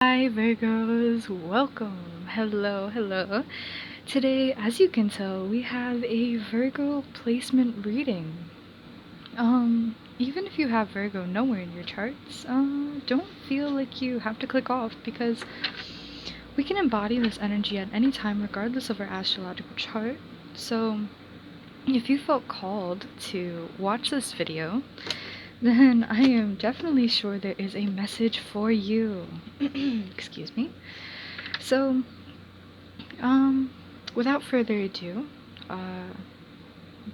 Hi Virgos, welcome. Hello. Today, as you can tell, we have a Virgo placement reading. Even if you have Virgo nowhere in your charts, don't feel like you have to click off because we can embody this energy at any time regardless of our astrological chart. So, if you felt called to watch this video, then I am definitely sure there is a message for you. Excuse me. So, without further ado, I'm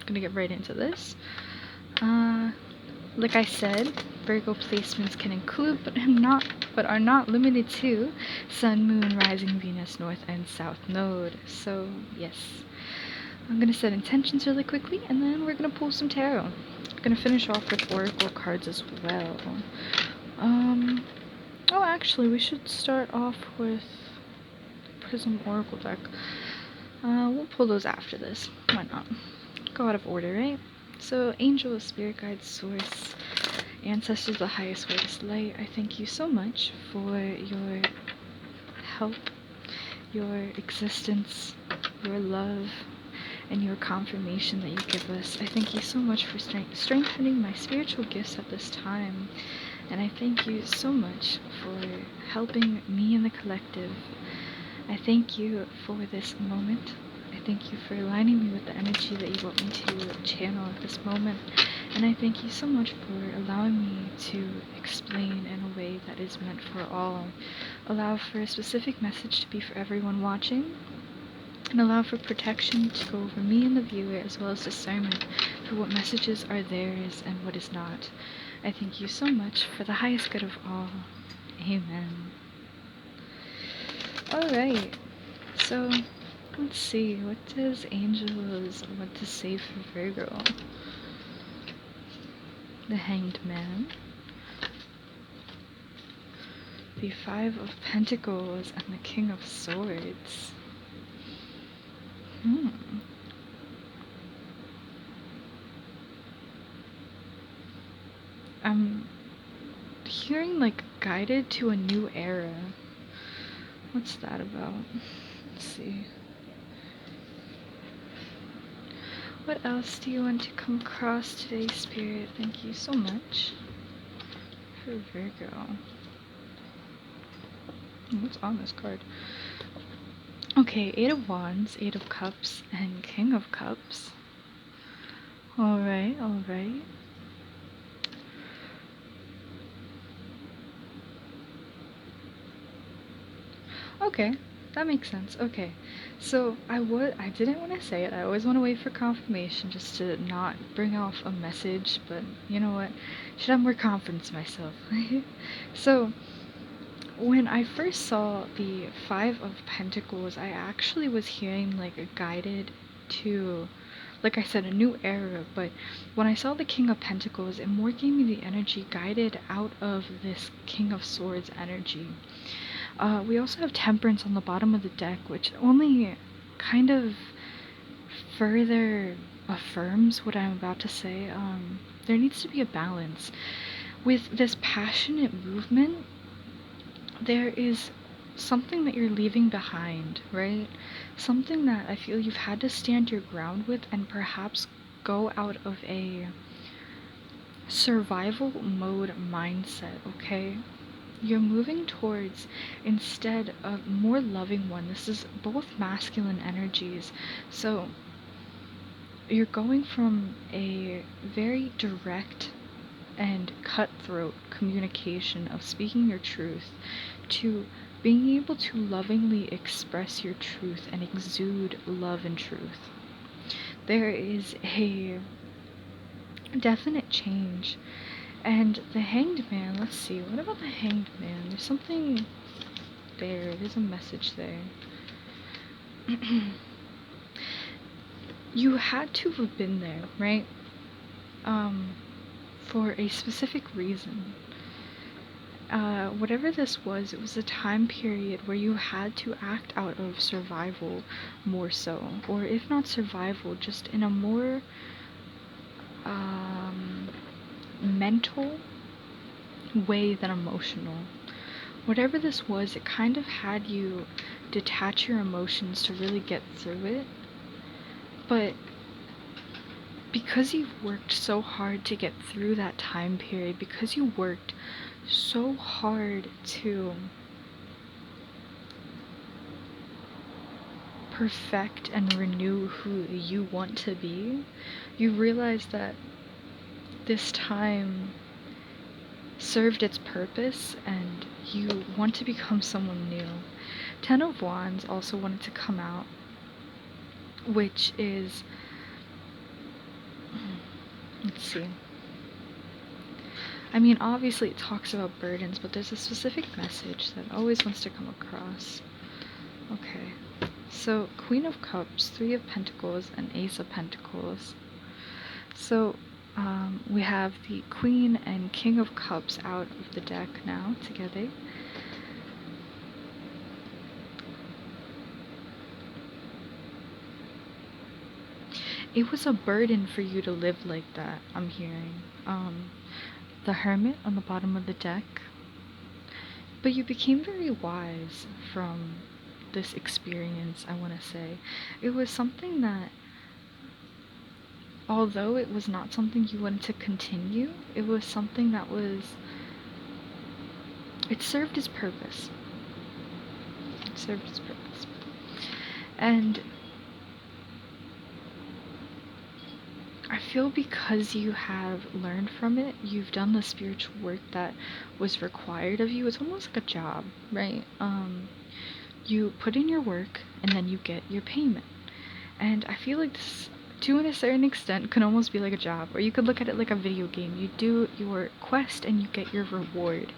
gonna get right into this. Uh, like I said, Virgo placements can include, but are not limited to, Sun, Moon, Rising, Venus, North, and South Node. So yes, I'm gonna set intentions really quickly, and then we're gonna pull some tarot. I'm gonna finish off with oracle cards as well. Oh, actually, we should start off with Prism Oracle deck. We'll pull those after this. Why not? Go out of order, right? So, angel, spirit guide, source, ancestors, the highest, whitest light, I thank you so much for your help, your existence, your love, and your confirmation that you give us. I thank you so much for strengthening my spiritual gifts at this time. And I thank you so much for helping me and the collective. I thank you for this moment. I thank you for aligning me with the energy that you want me to channel at this moment. And I thank you so much for allowing me to explain in a way that is meant for all. Allow for a specific message to be for everyone watching, and allow for protection to go over me and the viewer, as well as discernment for what messages are theirs and what is not. I thank you so much for the highest good of all. Amen. Alright, so let's see, what does angels want to say for Virgo? The Hanged Man, the Five of Pentacles, and the King of Swords. I'm hearing like guided to a new era. What's that about? Let's see. What else do you want to come across today, Spirit? Thank you so much for Virgo. What's on this card? Okay, Eight of Wands, Eight of Cups, and King of Cups. Alright. Okay, that makes sense. Okay, so I didn't want to say it. I always want to wait for confirmation just to not bring off a message, but you know what? Should have more confidence in myself. So, when I first saw the Five of Pentacles, I actually was hearing like a guided to, like I said, a new era. But when I saw the King of Pentacles, it more gave me the energy guided out of this King of Swords energy. We also have Temperance on the bottom of the deck, which only kind of further affirms what I'm about to say. There needs to be a balance. With this passionate movement, there is something that you're leaving behind, right? Something that I feel you've had to stand your ground with and perhaps go out of a survival mode mindset, okay? You're moving towards instead a more loving one. This is both masculine energies. So you're going from a very direct and cutthroat communication of speaking your truth to being able to lovingly express your truth and exude love and truth. There is a definite change. And the Hanged Man, let's see, what about the Hanged Man? There's something there, there's a message there. You had to have been there, right? For a specific reason. Whatever this was, it was a time period where you had to act out of survival more so. Or if not survival, just in a more mental way than emotional. whatever this was, it kind of had you detach your emotions to really get through it. But because you've worked so hard to get through that time period, because you worked so hard to perfect and renew who you want to be, you realize that this time served its purpose and you want to become someone new. Ten of Wands also wanted to come out, which is, let's see. I mean, obviously it talks about burdens, but there's a specific message that always wants to come across. Okay, so Queen of Cups, Three of Pentacles, and Ace of Pentacles. So we have the Queen and King of Cups out of the deck now together. It was a burden for you to live like that, I'm hearing. The Hermit on the bottom of the deck. But you became very wise from this experience, I want to say. It was something that, although it was not something you wanted to continue, it was something that it served its purpose. It served its purpose. And I feel because you have learned from it, you've done the spiritual work that was required of you. It's almost like a job, right? You put in your work and then you get your payment. And I feel like this, to a certain extent, can almost be like a job, or you could look at it like a video game. You do your quest and you get your reward.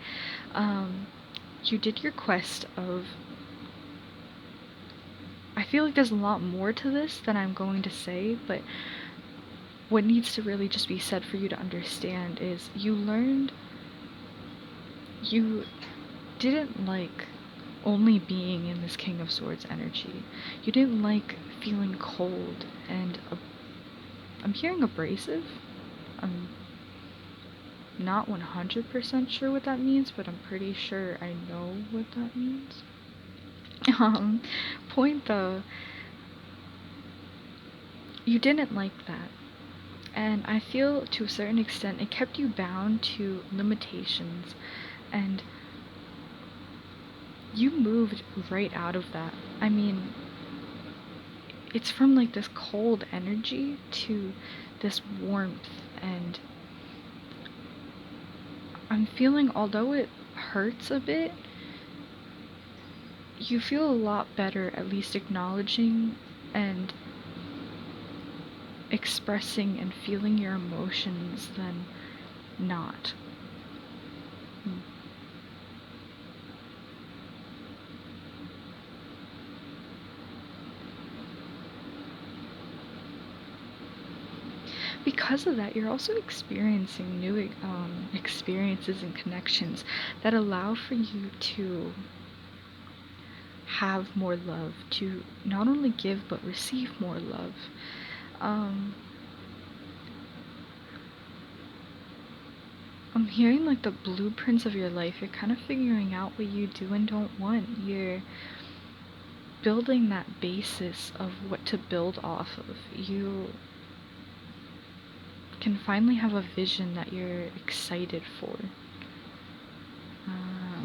You did your quest of, I feel like there's a lot more to this than I'm going to say, but what needs to really just be said for you to understand is you learned you didn't like only being in this King of Swords energy. You didn't like feeling cold and I'm hearing abrasive. I'm not 100% sure what that means, but I'm pretty sure I know what that means. Point though, you didn't like that. And I feel to a certain extent it kept you bound to limitations, and you moved right out of that. I mean, it's from like this cold energy to this warmth, and I'm feeling, although it hurts a bit, you feel a lot better at least acknowledging and expressing and feeling your emotions than not. Because of that, you're also experiencing new experiences and connections that allow for you to have more love, to not only give but receive more love. I'm hearing like the blueprints of your life. You're kind of figuring out what you do and don't want. You're building that basis of what to build off of. You can finally have a vision that you're excited for.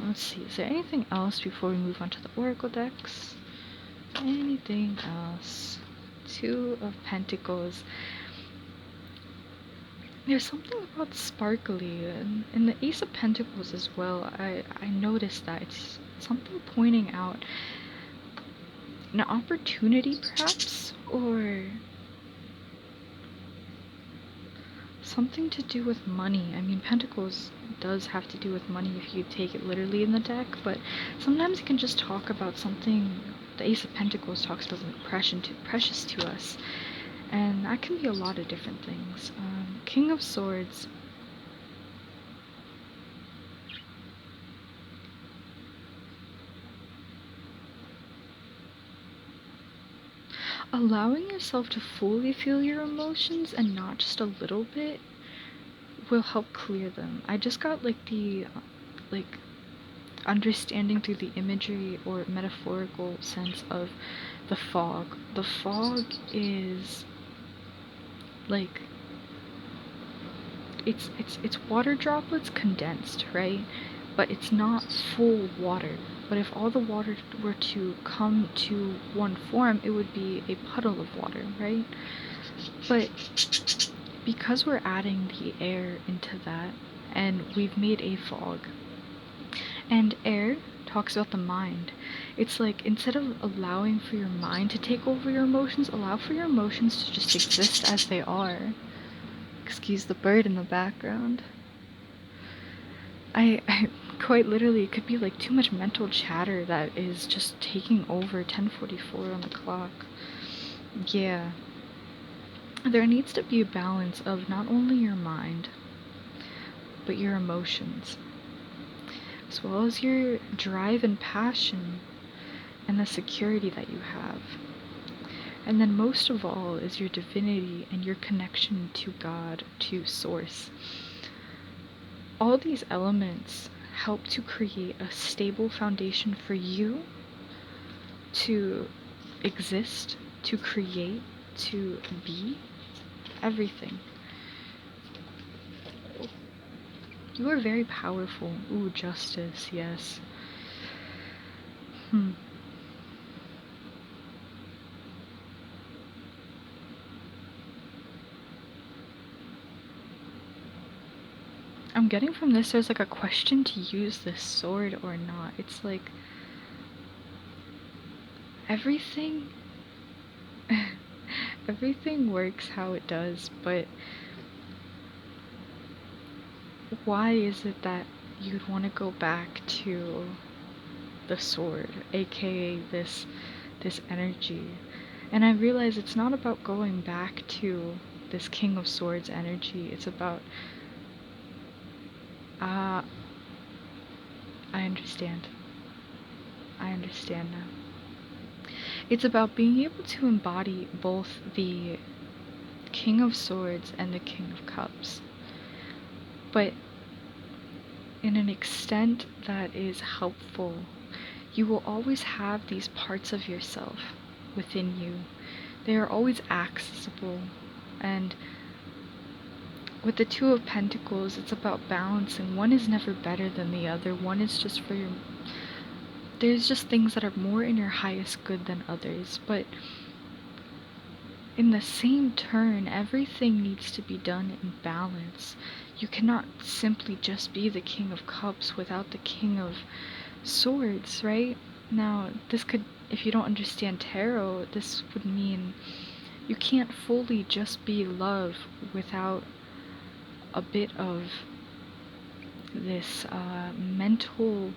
Let's see, is there anything else before we move on to the Oracle decks? Anything else? Two of Pentacles. There's something about sparkly, and in the Ace of Pentacles as well. I noticed that it's something pointing out an opportunity perhaps, or something to do with money. I mean, Pentacles does have to do with money if you take it literally in the deck, but sometimes it can just talk about something. The Ace of Pentacles talks about something precious to us, and that can be a lot of different things. King of Swords. Allowing yourself to fully feel your emotions and not just a little bit will help clear them. I just got like the understanding through the imagery or metaphorical sense of the fog. The fog is like it's water droplets condensed, right? But it's not full water. But if all the water were to come to one form, it would be a puddle of water, right? But because we're adding the air into that, and we've made a fog, and air talks about the mind. It's like, instead of allowing for your mind to take over your emotions, allow for your emotions to just exist as they are. Excuse the bird in the background. I quite literally, it could be like too much mental chatter that is just taking over 10:44 on the clock. Yeah. There needs to be a balance of not only your mind, but your emotions, as well as your drive and passion and the security that you have. And then most of all is your divinity and your connection to God, to Source. All these elements help to create a stable foundation for you to exist, to create, to be everything. You are very powerful. Ooh, justice, yes. I'm getting from this there's like a question to use this sword or not. It's like everything everything works how it does, but why is it that you'd want to go back to the sword, aka this energy? And I realize it's not about going back to this King of Swords energy. It's about I understand. I understand now. It's about being able to embody both the King of Swords and the King of Cups, but in an extent that is helpful. You will always have these parts of yourself within you. They are always accessible, and with the Two of Pentacles, it's about balancing. One is never better than the other. One is just for your... There's just things that are more in your highest good than others, but in the same turn, everything needs to be done in balance. You cannot simply just be the King of Cups without the King of Swords, right? Now, this could, if you don't understand tarot, this would mean you can't fully just be love without a bit of this mental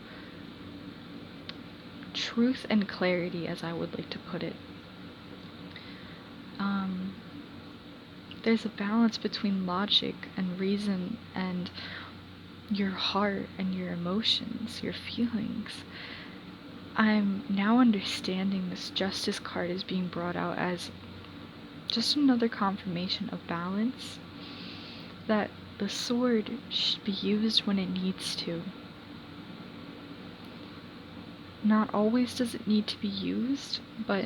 truth and clarity, as I would like to put it. There's a balance between logic and reason and your heart and your emotions, your feelings. I'm now understanding this Justice card is being brought out as just another confirmation of balance, that the sword should be used when it needs to. Not always does it need to be used, but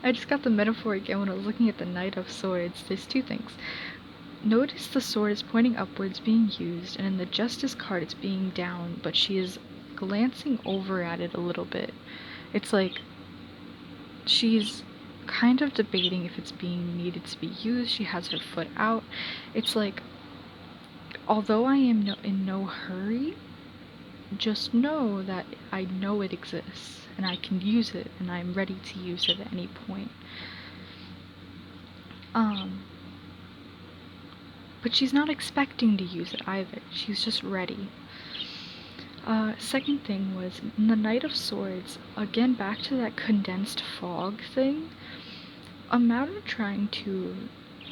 I just got the metaphor again when I was looking at the Knight of Swords. There's two things. Notice the sword is pointing upwards, being used, and in the Justice card it's being down, but she is glancing over at it a little bit. It's like she's kind of debating if it's being needed to be used. She has her foot out. It's like, although I am in no hurry, just know that I know it exists and I can use it and I'm ready to use it at any point. But she's not expecting to use it either. She's just ready. Second thing was, in the Knight of Swords, again back to that condensed fog thing. Imagine trying to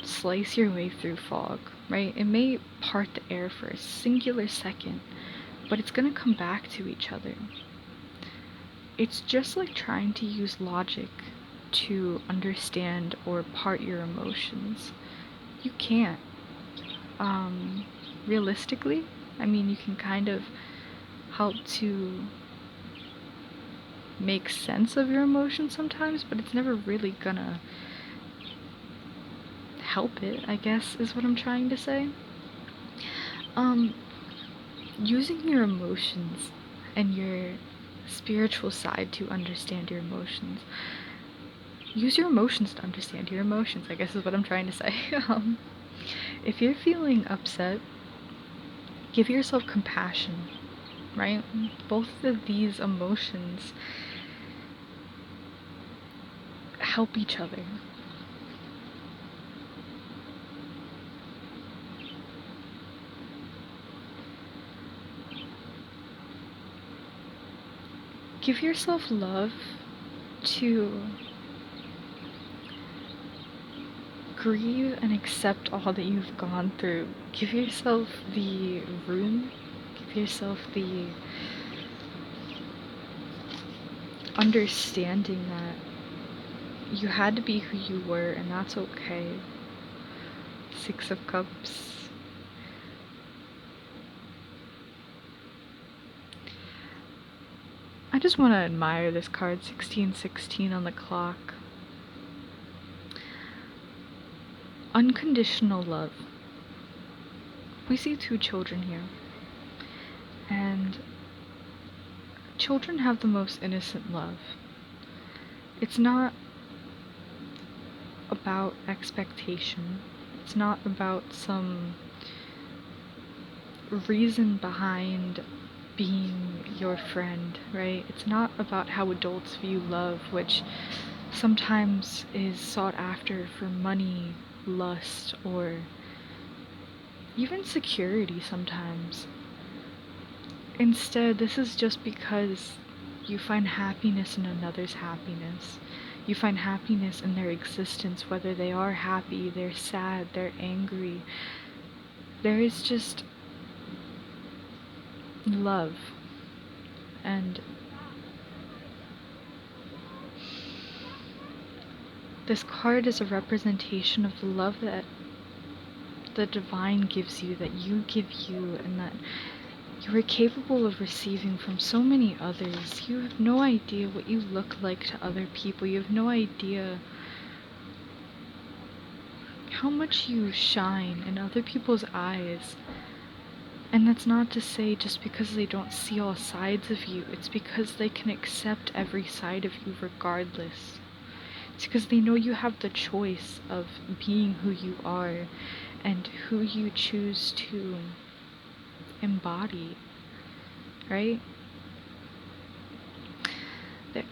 slice your way through fog, right? It may part the air for a singular second, but it's gonna come back to each other. It's just like trying to use logic to understand or part your emotions. You can't. Realistically, I mean, you can kind of help to make sense of your emotions sometimes, but it's never really gonna help it, I guess, is what I'm trying to say. Using your emotions and your spiritual side to understand your emotions. Use your emotions to understand your emotions, I guess is what I'm trying to say. If you're feeling upset, give yourself compassion, right? Both of these emotions help each other. Give yourself love to grieve and accept all that you've gone through. Give yourself the room, give yourself the understanding that you had to be who you were, and that's okay. Six of Cups. I just want to admire this card, 1616 on the clock. Unconditional love. We see two children here, and children have the most innocent love. It's not about expectation. It's not about some reason behind being your friend, right? It's not about how adults view love, which sometimes is sought after for money, lust, or even security sometimes. Instead, this is just because you find happiness in another's happiness. You find happiness in their existence, whether they are happy, they're sad, they're angry. There is just love. And this card is a representation of the love that the divine gives you, that you give you, and that you are capable of receiving from so many others. You have no idea what you look like to other people. You have no idea how much you shine in other people's eyes. And that's not to say just because they don't see all sides of you. It's because they can accept every side of you regardless. It's because they know you have the choice of being who you are and who you choose to embody, right?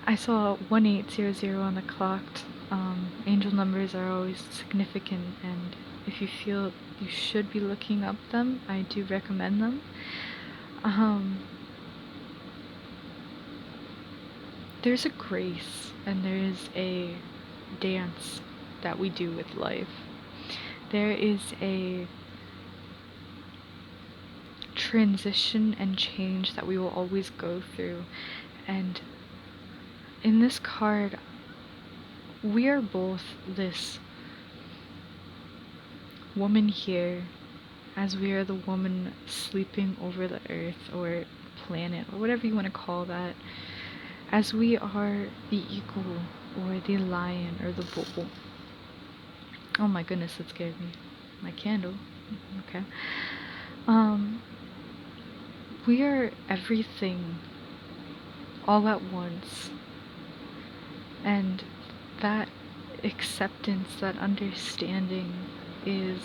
I saw 1800 on the clock. Angel numbers are always significant, and if you feel you should be looking up them, I do recommend them. There's a grace and there's a dance that we do with life. There is a transition and change that we will always go through, and in this card we are both this woman here, as we are the woman sleeping over the earth or planet or whatever you want to call that, as we are the eagle or the lion or the bull. Oh my goodness, that scared me. My candle. Okay. We are everything all at once. And that acceptance, that understanding is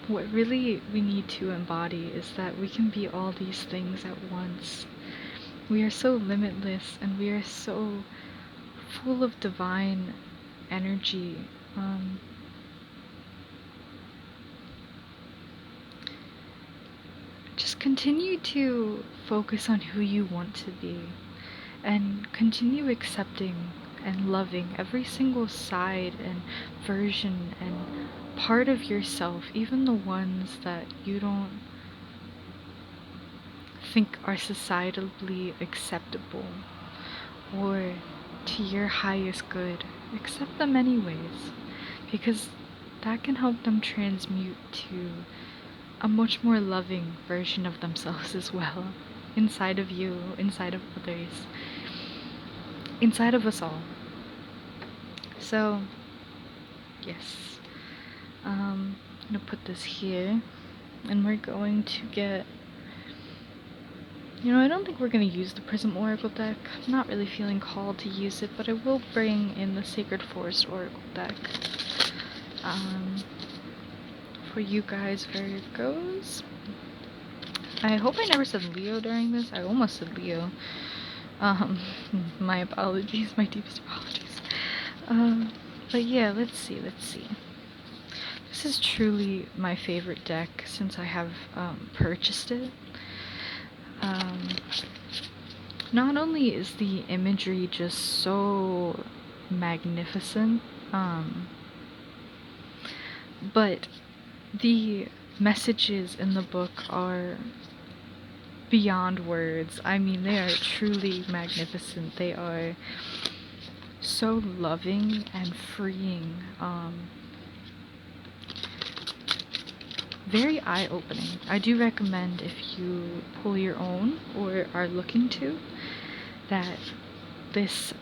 what really we need to embody, is that we can be all these things at once. We are so limitless and we are so full of divine energy. Just continue to focus on who you want to be and continue accepting and loving every single side and version and part of yourself, even the ones that you don't think are societally acceptable or to your highest good. Accept them anyways, because that can help them transmute to a much more loving version of themselves as well, inside of you, inside of others, inside of us all. So, yes, I'm gonna put this here, and we're going to get, I don't think we're gonna use the Prism Oracle deck. I'm not really feeling called to use it, but I will bring in the Sacred Forest Oracle deck. For you guys, Virgos. I hope I never said Leo during this. I almost said Leo. My apologies, my deepest apologies. But yeah, let's see. This is truly my favorite deck since I have purchased it. Not only is the imagery just so magnificent, but the messages in the book are beyond words. I mean, they are truly magnificent. They are so loving and freeing. Very eye-opening. I do recommend, if you pull your own or are looking to, that this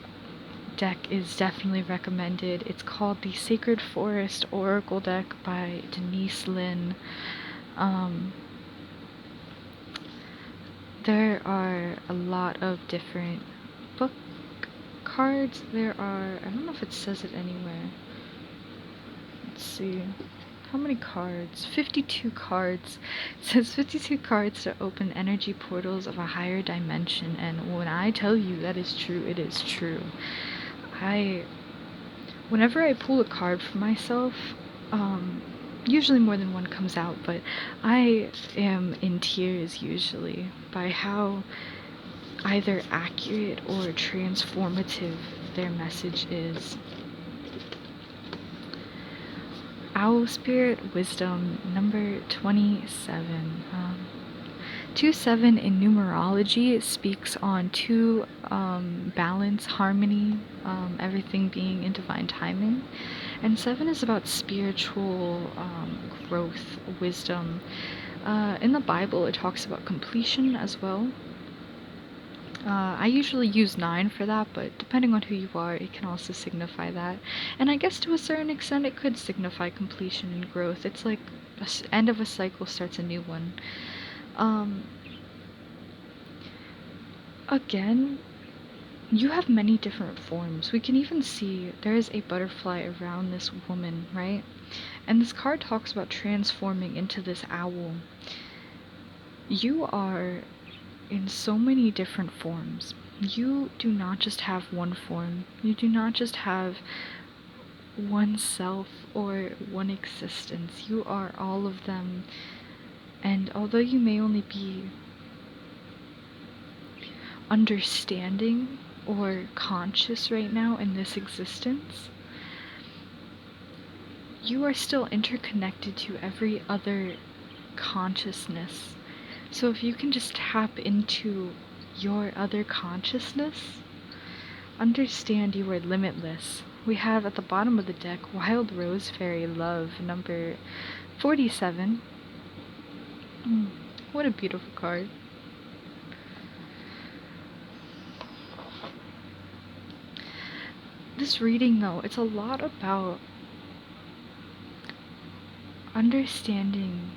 deck is definitely recommended. It's called the Sacred Forest Oracle deck by Denise Lynn. There are a lot of different book cards. I don't know if it says it anywhere. Let's see. How many cards? 52 cards. It says 52 cards to open energy portals of a higher dimension, and when I tell you that is true, it is true. Whenever I pull a card for myself, usually more than one comes out, but I am in tears usually by how either accurate or transformative their message is. Owl Spirit Wisdom number 27. 2-7 in numerology speaks on balance, harmony, everything being in divine timing. And 7 is about spiritual growth, wisdom. In the Bible, it talks about completion as well. I usually use 9 for that, but depending on who you are, it can also signify that. And I guess to a certain extent, it could signify completion and growth. It's like the end of a cycle starts a new one. Again, you have many different forms. We can even see there is a butterfly around this woman, right? And this card talks about transforming into this owl. You are in so many different forms. You do not just have one form. You do not just have one self or one existence. You are all of them. And although you may only be understanding or conscious right now in this existence, you are still interconnected to every other consciousness. So if you can just tap into your other consciousness, understand you are limitless. We have at the bottom of the deck Wild Rose Fairy Love number 47. What a beautiful card. This reading, though, it's a lot about understanding.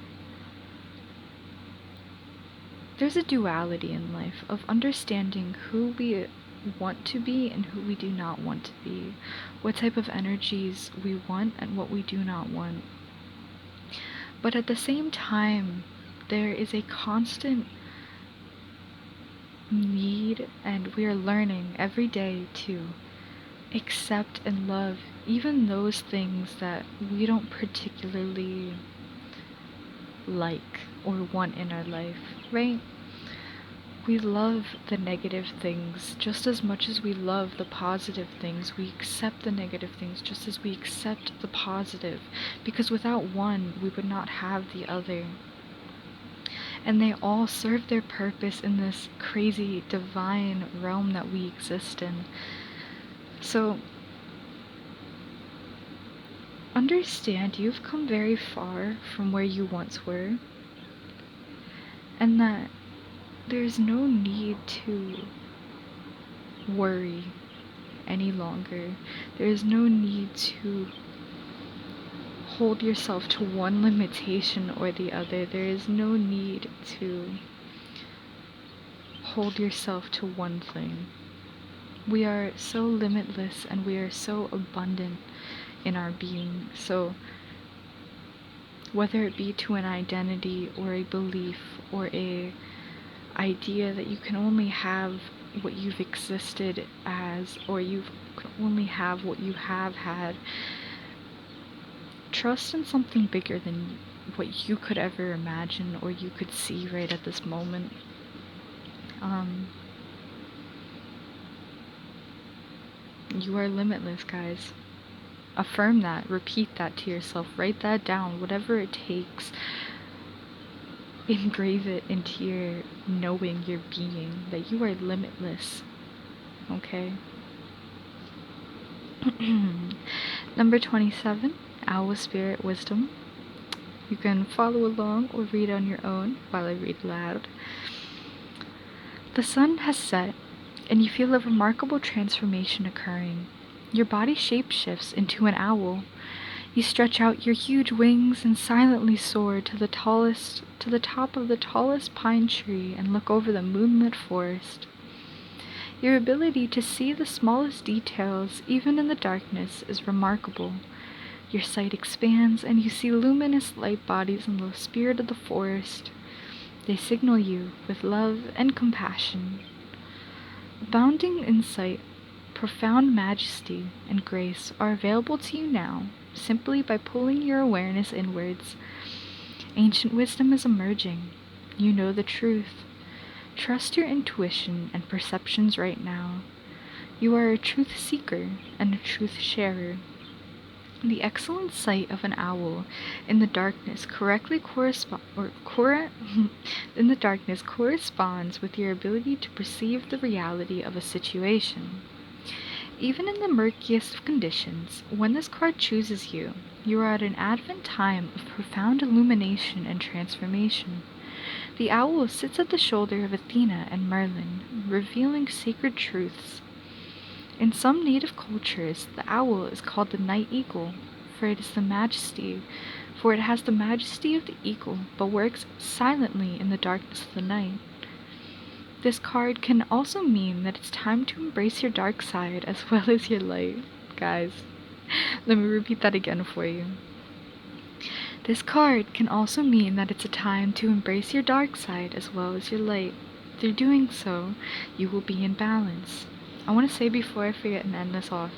There's a duality in life of understanding who we want to be and who we do not want to be, what type of energies we want and what we do not want. But at the same time, there is a constant need, and we are learning every day to accept and love even those things that we don't particularly like or want in our life, right? We love the negative things just as much as we love the positive things. We accept the negative things just as we accept the positive, because without one, we would not have the other. And they all serve their purpose in this crazy divine realm that we exist in. So understand you've come very far from where you once were, and that there's no need to worry any longer. There's no need to hold yourself to one limitation or the other. There is no need to hold yourself to one thing. We are so limitless and we are so abundant in our being. So whether it be to an identity or a belief or a idea that you can only have what you've existed as, or you can only have what you have had, trust in something bigger than what you could ever imagine or you could see right at this moment. You are limitless, guys. Affirm that, repeat that to yourself, write that down, whatever it takes. Engrave it into your knowing, your being, that you are limitless. Okay? Number 27, Owl Spirit Wisdom. You can follow along or read on your own while I read aloud. The sun has set, and you feel a remarkable transformation occurring. Your body shapeshifts into an owl. You stretch out your huge wings and silently soar to the top of the tallest pine tree and look over the moonlit forest. Your ability to see the smallest details, even in the darkness, is remarkable. Your sight expands and you see luminous light bodies in the spirit of the forest. They signal you with love and compassion. Abounding insight, profound majesty, and grace are available to you now, simply by pulling your awareness inwards. Ancient wisdom is emerging. You know the truth. Trust your intuition and perceptions right now. You are a truth seeker and a truth sharer. The excellent sight of an owl in the darkness corresponds with your ability to perceive the reality of a situation. Even in the murkiest of conditions, when this card chooses you, you are at an advent time of profound illumination and transformation. The owl sits at the shoulder of Athena and Merlin, revealing sacred truths. In some native cultures, the owl is called the night eagle, for it has the majesty of the eagle, but works silently in the darkness of the night. This card can also mean that it's time to embrace your dark side as well as your light. Guys, let me repeat that again for you. This card can also mean that it's a time to embrace your dark side as well as your light. Through doing so, you will be in balance. I want to say before I forget and end this off,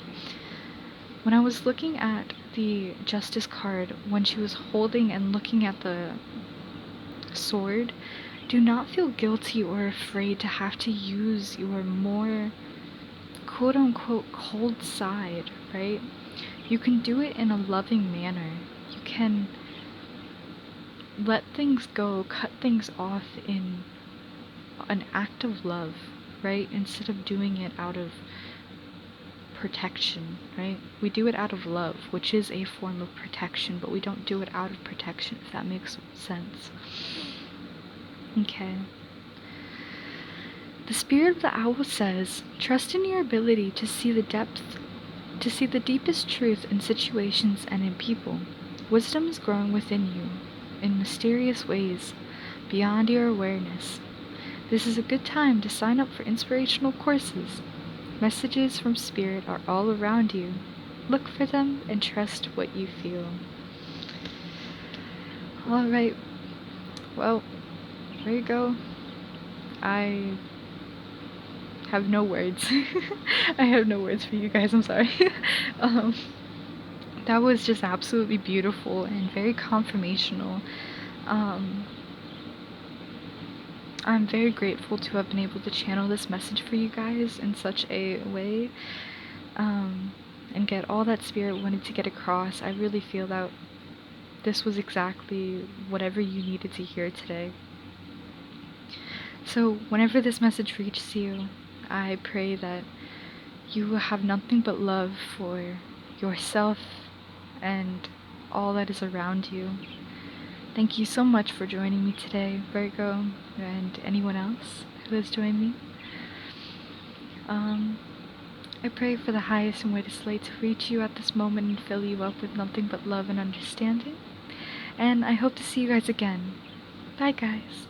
when I was looking at the Justice card, when she was holding and looking at the sword, do not feel guilty or afraid to have to use your more quote-unquote cold side, right? You can do it in a loving manner. You can let things go, cut things off in an act of love, right? Instead of doing it out of protection, right? We do it out of love, which is a form of protection, but we don't do it out of protection, if that makes sense. Okay. The spirit of the owl says, trust in your ability to see the deepest truth in situations and in people. Wisdom is growing within you in mysterious ways beyond your awareness. This is a good time to sign up for inspirational courses. Messages from Spirit are all around you. Look for them and trust what you feel. Alright, well, Virgo, I have no words. I have no words for you guys, I'm sorry. That was just absolutely beautiful and very confirmational. I'm very grateful to have been able to channel this message for you guys in such a way, and get all that Spirit wanted to get across. I really feel that this was exactly whatever you needed to hear today. So whenever this message reaches you, I pray that you will have nothing but love for yourself and all that is around you. Thank you so much for joining me today, Virgo, and anyone else who has joined me. I pray for the highest and greatest light to reach you at this moment and fill you up with nothing but love and understanding. And I hope to see you guys again. Bye, guys.